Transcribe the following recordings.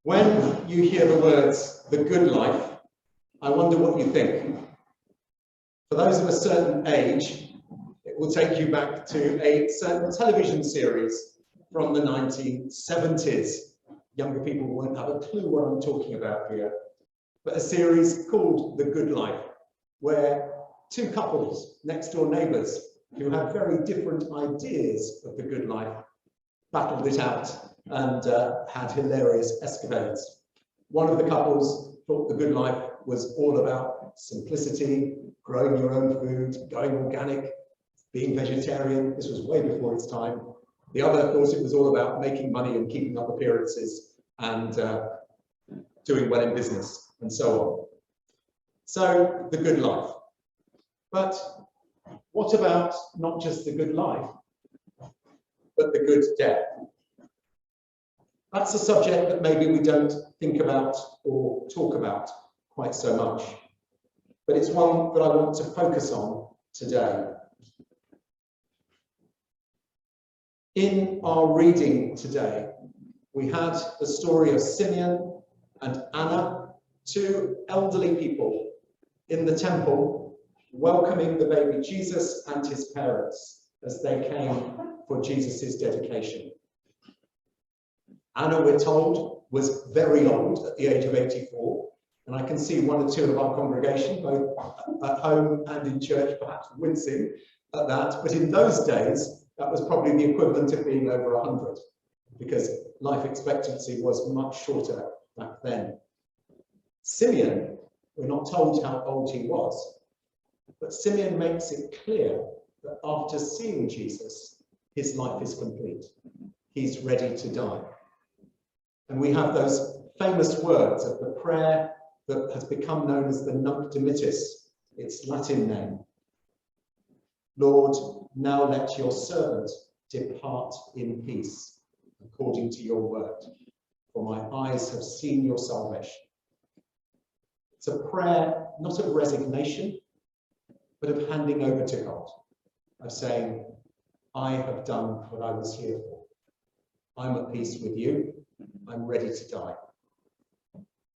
When you hear the words, the good life, I wonder what you think. For those of a certain age, it will take you back to a certain television series from the 1970s. Younger people won't have a clue what I'm talking about here. But a series called The Good Life, where two couples, next door neighbours, who had very different ideas of the good life, battled it out and had hilarious escapades. One of the couples thought the good life was all about simplicity, growing your own food, going organic, being vegetarian. This was way before its time. The other thought it was all about making money and keeping up appearances and doing well in business and so on. So, the good life. But what about not just the good life, but the good death? That's a subject that maybe we don't think about or talk about quite so much, but it's one that I want to focus on today. In our reading today, we had the story of Simeon and Anna, two elderly people in the temple welcoming the baby Jesus and his parents as they came for Jesus's dedication. Anna, we're told, was very old at the age of 84, and I can see one or two of our congregation, both at home and in church, perhaps wincing at that. But in those days, that was probably the equivalent of being over 100, because life expectancy was much shorter back then. Simeon, we're not told how old he was, but Simeon makes it clear that after seeing Jesus, his life is complete. He's ready to die. And we have those famous words of the prayer that has become known as the Nunc Dimittis, its Latin name. Lord, now let your servant depart in peace, according to your word, for my eyes have seen your salvation. It's a prayer not of resignation, but of handing over to God, of saying, I have done what I was here for. I'm at peace with you. I'm ready to die.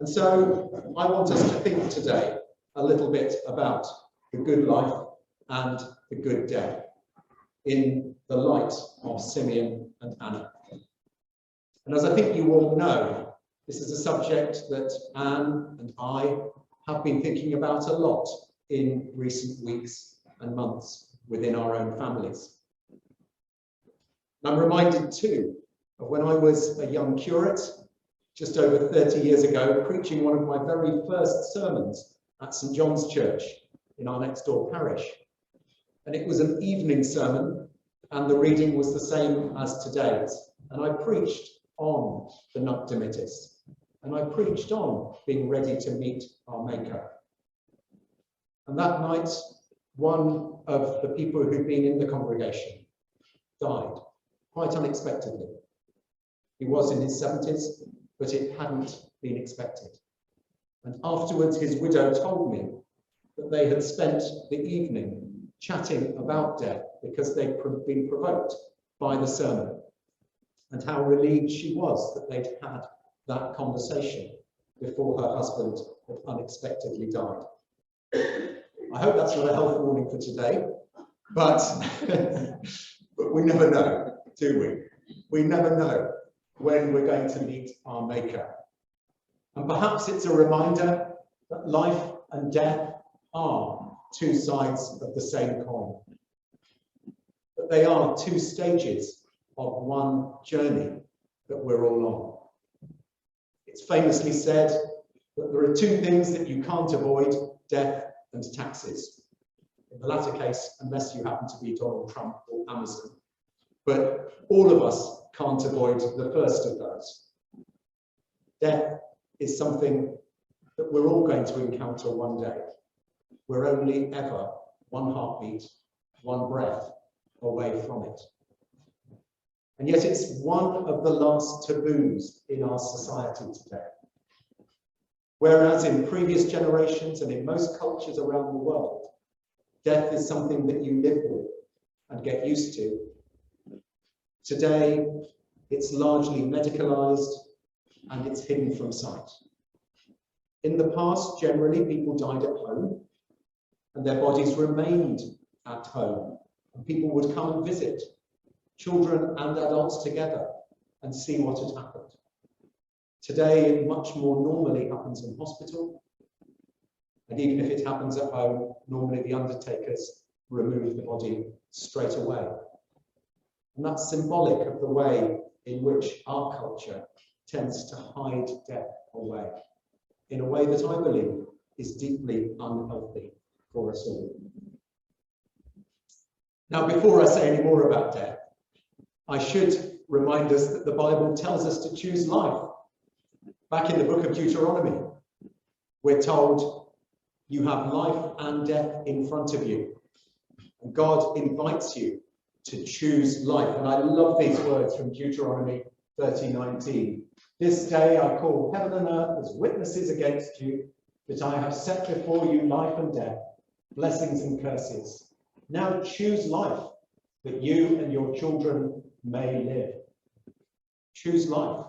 And so I want us to think today a little bit about the good life and the good death in the light of Simeon and Anna. And as I think you all know, this is a subject that Anne and I have been thinking about a lot in recent weeks and months within our own families. And I'm reminded too of when I was a young curate, just over 30 years ago, preaching one of my very first sermons at St. John's Church in our next door parish. And it was an evening sermon, and the reading was the same as today's. And I preached on the Nunc Dimittis, and I preached on being ready to meet our Maker. And that night, one of the people who'd been in the congregation died, quite unexpectedly. He was in his 70s, but it hadn't been expected. And afterwards, his widow told me that they had spent the evening chatting about death because they'd been provoked by the sermon, and how relieved she was that they'd had that conversation before her husband had unexpectedly died. I hope that's not a health warning for today, but, but we never know, do we? We never know when we're going to meet our Maker. And perhaps it's a reminder that life and death are two sides of the same coin, that they are two stages of one journey that we're all on. It's famously said that there are two things that you can't avoid: death and taxes. In the latter case, unless you happen to be Donald Trump or Amazon. But all of us can't avoid the first of those. Death is something that we're all going to encounter one day. We're only ever one heartbeat, one breath away from it. And yet it's one of the last taboos in our society today. Whereas in previous generations and in most cultures around the world, death is something that you live with and get used to. Today, it's largely medicalized, and it's hidden from sight. In the past, generally, people died at home, and their bodies remained at home, and people would come and visit, children and adults together, and see what had happened. Today, it much more normally happens in hospital, and even if it happens at home, normally the undertakers remove the body straight away. And that's symbolic of the way in which our culture tends to hide death away, in a way that I believe is deeply unhealthy for us all. Now, before I say any more about death, I should remind us that the Bible tells us to choose life. Back in the book of Deuteronomy, we're told you have life and death in front of you. And God invites you to choose life. And I love these words from Deuteronomy 30:19. This day I call heaven and earth as witnesses against you that I have set before you life and death, blessings and curses. Now choose life that you and your children may live. Choose life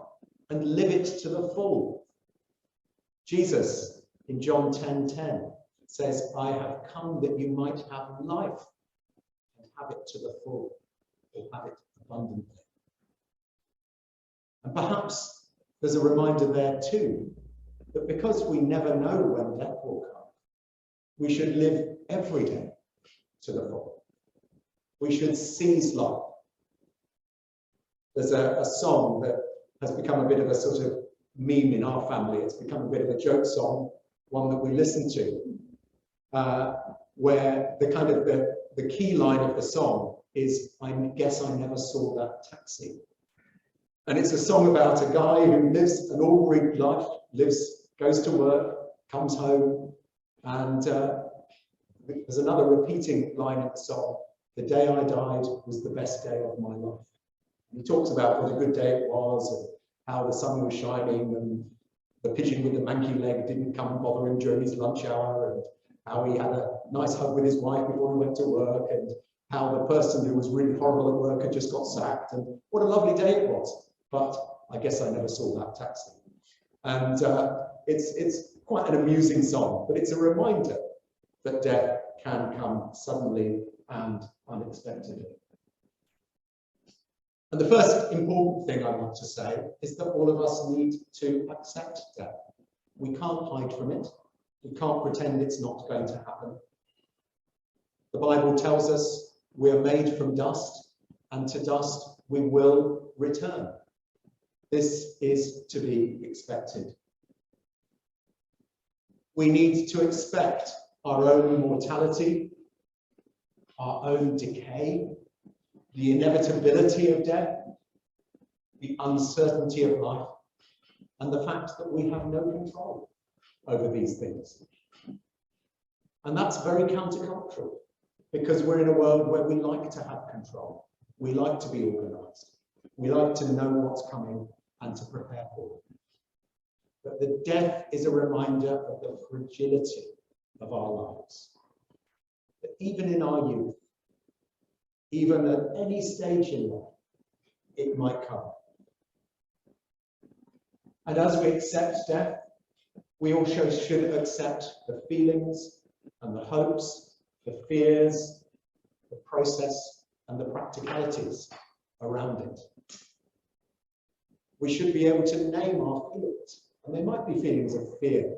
and live it to the full. Jesus in John 10:10 says, I have come that you might have life and have it to the full, or have it abundantly. And perhaps there's a reminder there too, that because we never know when death will come, we should live every day to the full. We should seize life. There's a song that has become a bit of a sort of meme in our family. It's become a bit of a joke song, one that we listen to, where the key line of the song is, I guess I never saw that taxi. And it's a song about a guy who lives an ordinary life, goes to work, comes home, and there's another repeating line in the song, the day I died was the best day of my life. And he talks about what a good day it was, and how the sun was shining, and the pigeon with the manky leg didn't come and bother him during his lunch hour, and how he had a nice hug with his wife before he went to work, and how the person who was really horrible at work had just got sacked, and what a lovely day it was. But I guess I never saw that taxi. And it's quite an amusing song, but it's a reminder that death can come suddenly and unexpectedly. And the first important thing I want to say is that all of us need to accept death. We can't hide from it. We can't pretend it's not going to happen. The Bible tells us we are made from dust, and to dust we will return. This is to be expected. We need to expect our own mortality, our own decay, the inevitability of death, the uncertainty of life, and the fact that we have no control over these things. And that's very countercultural, because we're in a world where we like to have control. We like to be organized. We like to know what's coming and to prepare for it. But the death is a reminder of the fragility of our lives. That even in our youth, even at any stage in life, it might come. And as we accept death, we also should accept the feelings and the hopes, the fears, the process, and the practicalities around it. We should be able to name our feelings. And they might be feelings of fear,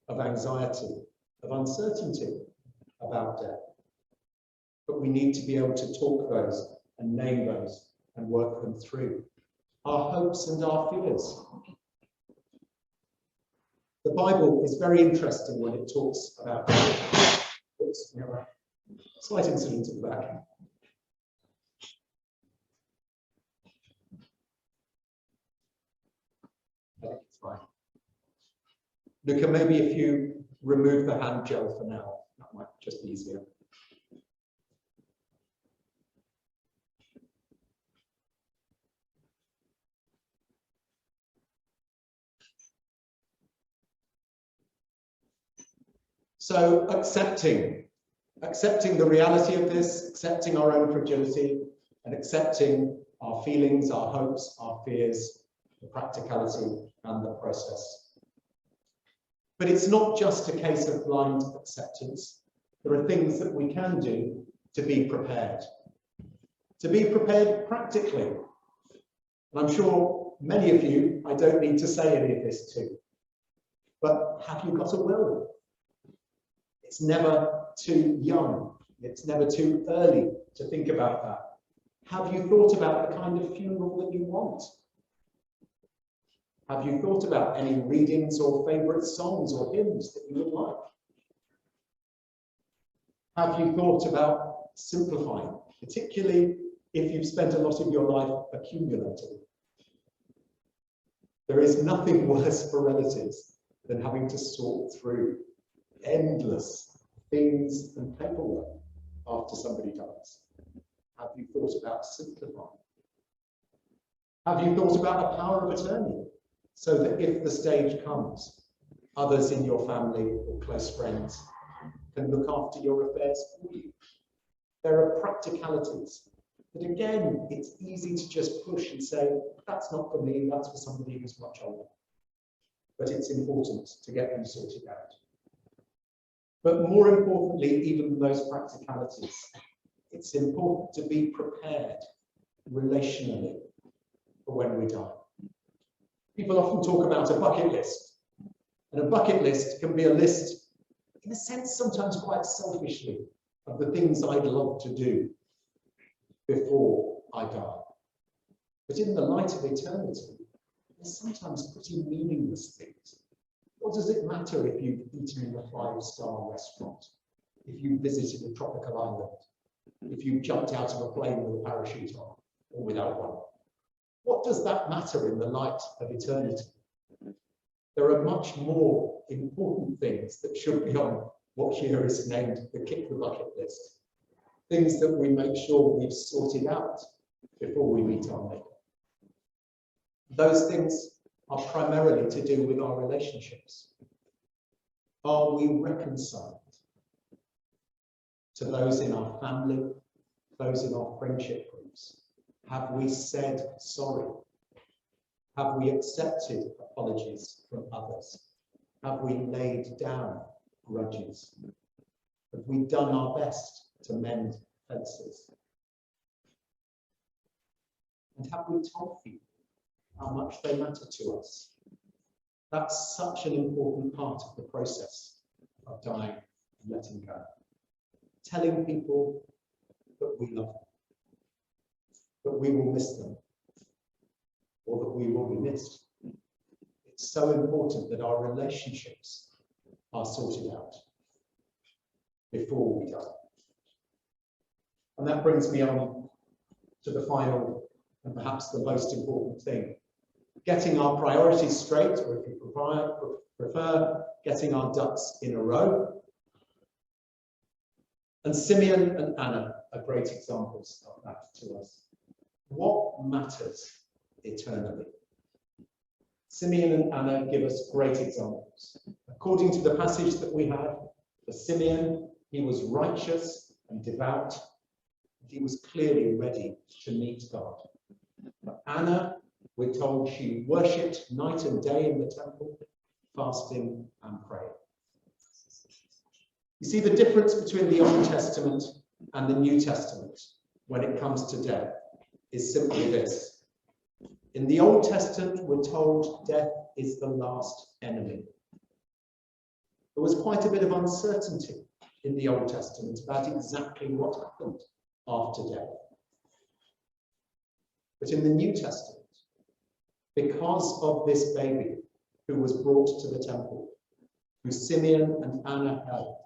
of anxiety, of uncertainty about death. But we need to be able to talk those and name those and work them through. Our hopes and our fears. The Bible is very interesting when it talks about death. Oops, we have a slight incident at the back. I think it's fine. Luca, maybe if you remove the hand gel for now, that might just be easier. So accepting the reality of this, accepting our own fragility, and accepting our feelings, our hopes, our fears, the practicality and the process. But it's not just a case of blind acceptance. There are things that we can do to be prepared. To be prepared practically. And I'm sure many of you, I don't need to say any of this to, but have you got a will? It's never too young. It's never too early to think about that. Have you thought about the kind of funeral that you want? Have you thought about any readings or favourite songs or hymns that you would like? Have you thought about simplifying, particularly if you've spent a lot of your life accumulating? There is nothing worse for relatives than having to sort through endless things and paperwork after somebody dies. Have you thought about simplifying? Have you thought about a power of attorney so that if the stage comes, others in your family or close friends can look after your affairs for you? There are practicalities that, again, it's easy to just push and say, that's not for me, that's for somebody who's much older. But it's important to get them sorted out. But more importantly, even than those practicalities, it's important to be prepared relationally for when we die. People often talk about a bucket list, and a bucket list can be a list, in a sense, sometimes quite selfishly, of the things I'd love to do before I die. But in the light of eternity, they're sometimes pretty meaningless things. What does it matter if you've eaten in a 5-star restaurant, if you visited a tropical island, if you jumped out of a plane with a parachute on or without one? What does that matter in the light of eternity? There are much more important things that should be on what here is named the kick the bucket list. Things that we make sure we've sorted out before we meet our Maker. Those things are primarily to do with our relationships. Are we reconciled to those in our family, those in our friendship groups? Have we said sorry? Have we accepted apologies from others? Have we laid down grudges? Have we done our best to mend fences? And have we told people how much they matter to us? That's such an important part of the process of dying and letting go. Telling people that we love them, that we will miss them, or that we will be missed. It's so important that our relationships are sorted out before we die. And that brings me on to the final and perhaps the most important thing. Getting our priorities straight, or if you prefer, getting our ducks in a row. And Simeon and Anna are great examples of that to us. What matters eternally? Simeon and Anna give us great examples. According to the passage that we have, for Simeon, he was righteous and devout, and he was clearly ready to meet God. For Anna, we're told she worshipped night and day in the temple, fasting and praying. You see, the difference between the Old Testament and the New Testament when it comes to death is simply this. In the Old Testament, we're told death is the last enemy. There was quite a bit of uncertainty in the Old Testament about exactly what happened after death. But in the New Testament, because of this baby who was brought to the temple, who Simeon and Anna held,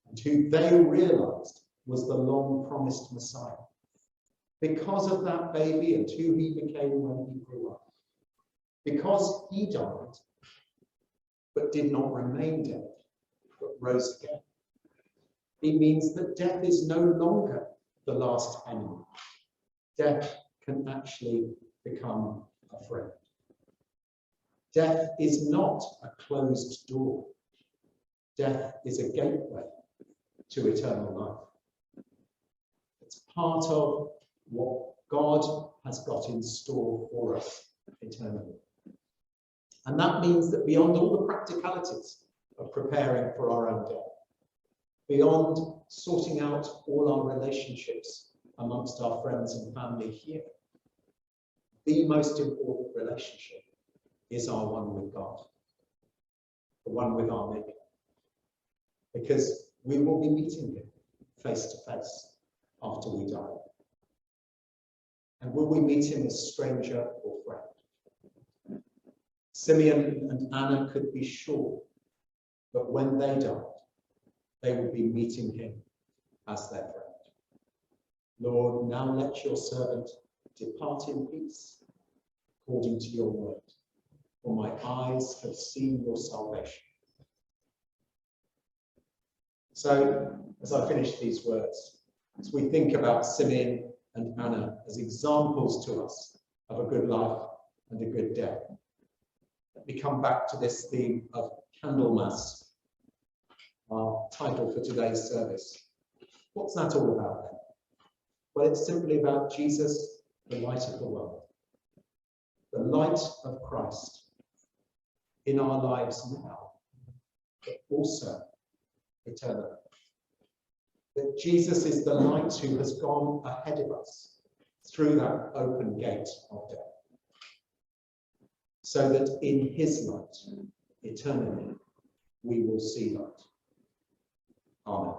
and who they realized was the long-promised Messiah, because of that baby and who he became when he grew up, because he died, but did not remain dead, but rose again, it means that death is no longer the last enemy. Death can actually become a friend. Death is not a closed door. Death is a gateway to eternal life. It's part of what God has got in store for us eternally. And that means that beyond all the practicalities of preparing for our own death, beyond sorting out all our relationships amongst our friends and family here, the most important relationship is our one with God, the one with our Maker, because we will be meeting him face to face after we die. And will we meet him as stranger or friend? Simeon and Anna could be sure that when they died, they would be meeting him as their friend. Lord, now let your servant depart in peace, according to your word. For my eyes have seen your salvation. So, as I finish these words, as we think about Simeon and Anna as examples to us of a good life and a good death, let me come back to this theme of Candlemas, our title for today's service. What's that all about then? Well, it's simply about Jesus, the light of the world, the light of Christ in our lives now, but also eternally. That Jesus is the light who has gone ahead of us through that open gate of death, so that in his light, eternally, we will see light. Amen.